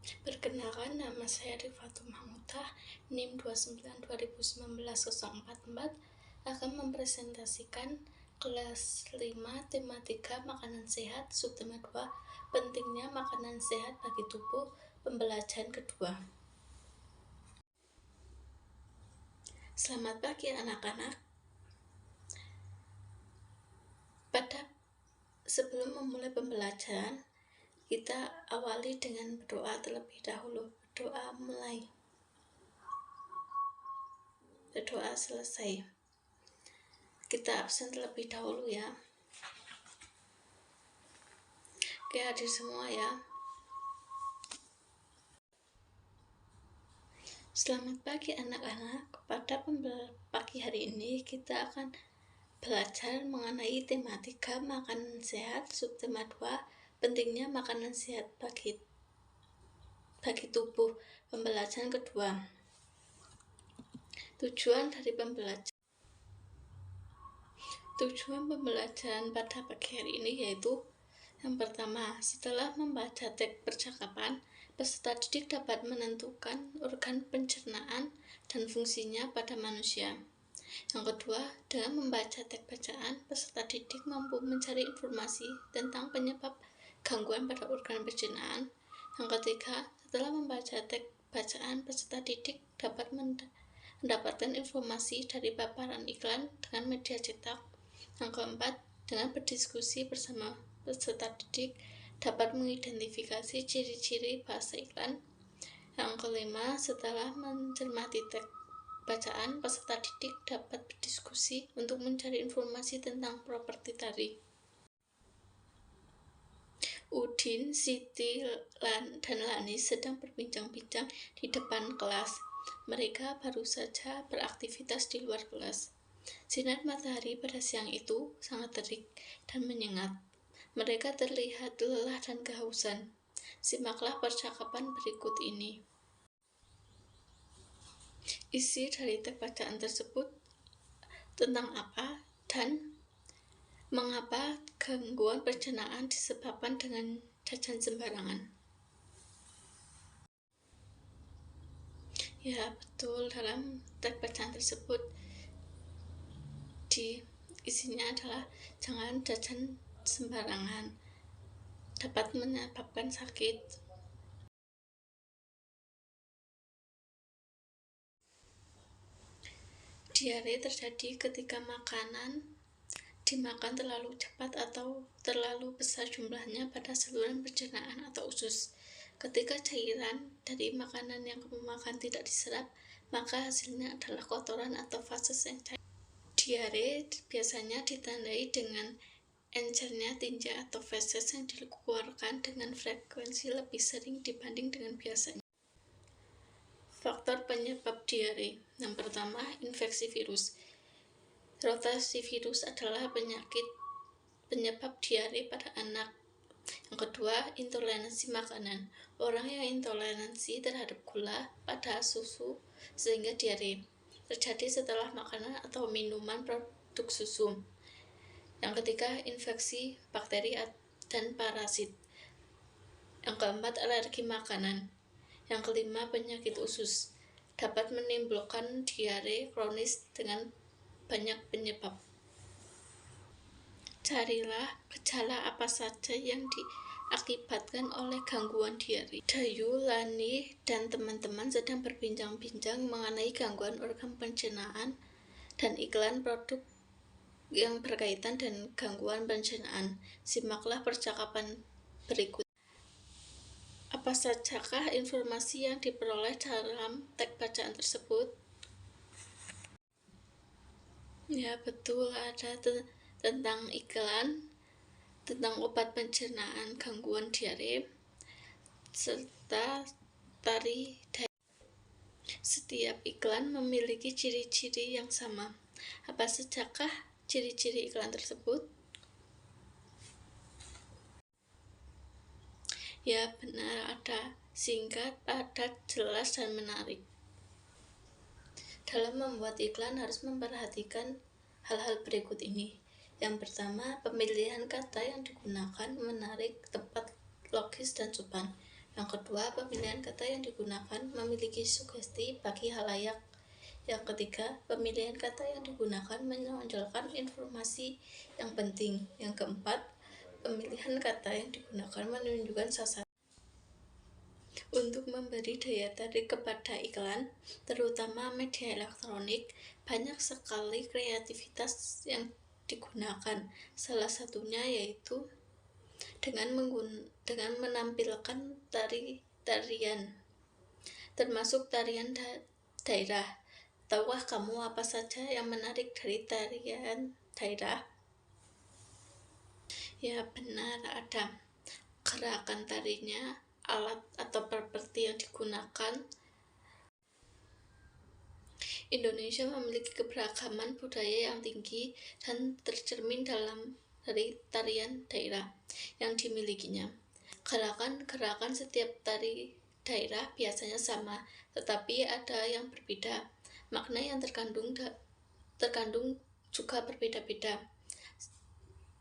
Perkenalkan, nama saya Rifatul Mahmutah, NIM 29 2019 044, akan mempresentasikan kelas 5 tematika makanan sehat, subtema 2, pentingnya makanan sehat bagi tubuh, pembelajaran kedua. Selamat pagi anak-anak. Sebelum memulai pembelajaran, kita awali dengan berdoa terlebih dahulu. Berdoa mulai. Berdoa selesai. Kita absen terlebih dahulu ya. Oke, hadir semua ya. Selamat pagi anak-anak. Pada pagi hari ini kita akan belajar mengenai tematika makanan sehat, subtema 2, pentingnya makanan sehat bagi tubuh, pembelajaran kedua. Tujuan pembelajaran pada pagi hari ini yaitu: yang pertama, setelah membaca teks percakapan, peserta didik dapat menentukan organ pencernaan dan fungsinya pada manusia. Yang kedua, dengan membaca teks bacaan, peserta didik mampu mencari informasi tentang penyebab gangguan pada organ pencernaan. Yang ketiga, setelah membaca teks bacaan, peserta didik dapat mendapatkan informasi dari paparan iklan dengan media cetak. Yang keempat, dengan berdiskusi bersama peserta didik dapat mengidentifikasi ciri-ciri bahasa iklan. Yang kelima, setelah mencermati teks bacaan, peserta didik dapat berdiskusi untuk mencari informasi tentang properti tari. Udin, Siti, dan Lani sedang berbincang-bincang di depan kelas. Mereka baru saja beraktivitas di luar kelas. Sinar matahari pada siang itu sangat terik dan menyengat. Mereka terlihat lelah dan kehausan. Simaklah percakapan berikut ini. Isi dari teks bacaan tersebut tentang apa dan mengapa gangguan pencernaan disebabkan dengan jajan sembarangan. Ya, betul, dalam teks bacaan tersebut isinya adalah jangan jajan sembarangan, dapat menyebabkan sakit. Diare terjadi ketika makanan dimakan terlalu cepat atau terlalu besar jumlahnya pada saluran pencernaan atau usus. Ketika cairan dari makanan yang kamu makan tidak diserap, maka hasilnya adalah kotoran atau feses yang cair. Diare biasanya ditandai dengan encernya tinja atau feses yang dikeluarkan dengan frekuensi lebih sering dibanding dengan biasanya. Faktor penyebab diare. Yang pertama, infeksi virus. Rotavirus adalah penyebab diare pada anak. Yang kedua, intoleransi makanan. Orang yang intoleransi terhadap gula pada susu sehingga diare terjadi setelah makanan atau minuman produk susu. Yang ketiga, infeksi bakteri dan parasit. Yang keempat, alergi makanan. Yang kelima, penyakit usus dapat menimbulkan diare kronis dengan banyak penyebab. Carilah gejala apa saja yang diakibatkan oleh gangguan diare. Dayu, Lani, dan teman-teman sedang berbincang-bincang mengenai gangguan organ pencernaan dan iklan produk yang berkaitan dengan gangguan pencernaan. Simaklah percakapan berikut. Apa sajakah informasi yang diperoleh dalam teks bacaan tersebut? Ya, betul, ada tentang iklan, tentang obat pencernaan gangguan diare, serta tari dayu. Setiap iklan memiliki ciri-ciri yang sama. Apa sajakah ciri-ciri iklan tersebut? Ya, benar, ada singkat, padat, jelas, dan menarik. Dalam membuat iklan harus memperhatikan hal-hal berikut ini. Yang pertama, pemilihan kata yang digunakan menarik, tepat, logis, dan sopan. Yang kedua, pemilihan kata yang digunakan memiliki sugesti bagi halayak. Yang ketiga, pemilihan kata yang digunakan menonjolkan informasi yang penting. Yang keempat, pemilihan kata yang digunakan menunjukkan sasaran. Untuk memberi daya tarik kepada iklan, terutama media elektronik, banyak sekali kreativitas yang digunakan. Salah satunya yaitu dengan menampilkan tarian, termasuk tarian daerah. Tahukah kamu apa saja yang menarik dari tarian daerah? Ya benar, ada gerakan tarinya, alat atau properti yang digunakan. Indonesia memiliki keberagaman budaya yang tinggi dan tercermin dari tarian daerah yang dimilikinya. Gerakan-gerakan setiap tari daerah biasanya sama, tetapi ada yang berbeda. Makna yang terkandung juga berbeda-beda.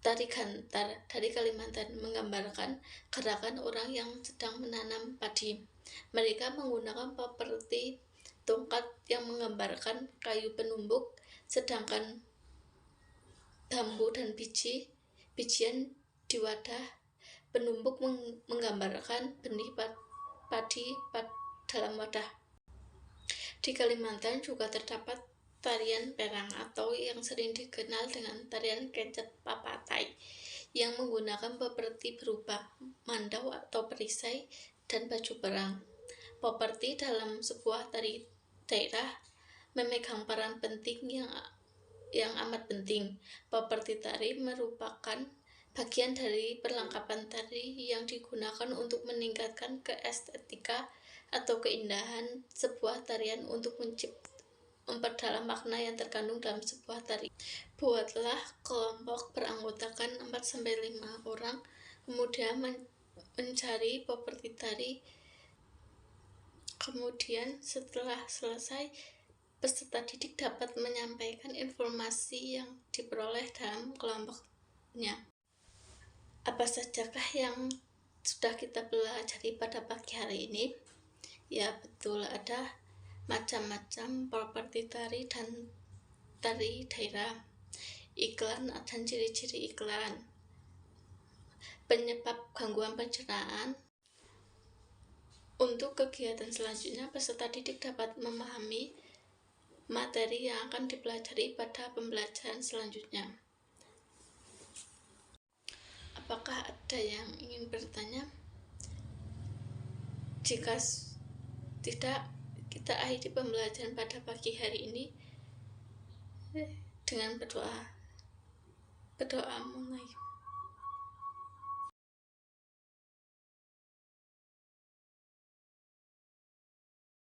Tari Gantar dari Kalimantan menggambarkan gerakan orang yang sedang menanam padi. Mereka menggunakan properti tongkat yang menggambarkan kayu penumbuk, sedangkan bambu dan bijian di wadah penumbuk menggambarkan benih padi dalam wadah. Di Kalimantan juga terdapat tarian perang atau yang sering dikenal dengan tarian kecet papatai yang menggunakan properti berupa mandau atau perisai dan baju perang. Properti dalam sebuah tari daerah memegang peran penting yang amat penting. Properti tari merupakan bagian dari perlengkapan tari yang digunakan untuk meningkatkan keestetika atau keindahan sebuah tarian untuk memperdalam makna yang terkandung dalam sebuah tari. Buatlah kelompok beranggotakan 4-5 orang, kemudian mencari properti tari. Kemudian setelah selesai, peserta didik dapat menyampaikan informasi yang diperoleh dalam kelompoknya. Apa sajakah yang sudah kita pelajari pada pagi hari ini? Ya betul, ada macam-macam properti tari dan tari daerah, iklan dan ciri-ciri iklan, penyebab gangguan pencernaan. Untuk kegiatan selanjutnya, peserta didik dapat memahami materi yang akan dipelajari pada pembelajaran selanjutnya. Apakah ada yang ingin bertanya? Jika tidak, kita akhiri pembelajaran pada pagi hari ini dengan berdoa mulai.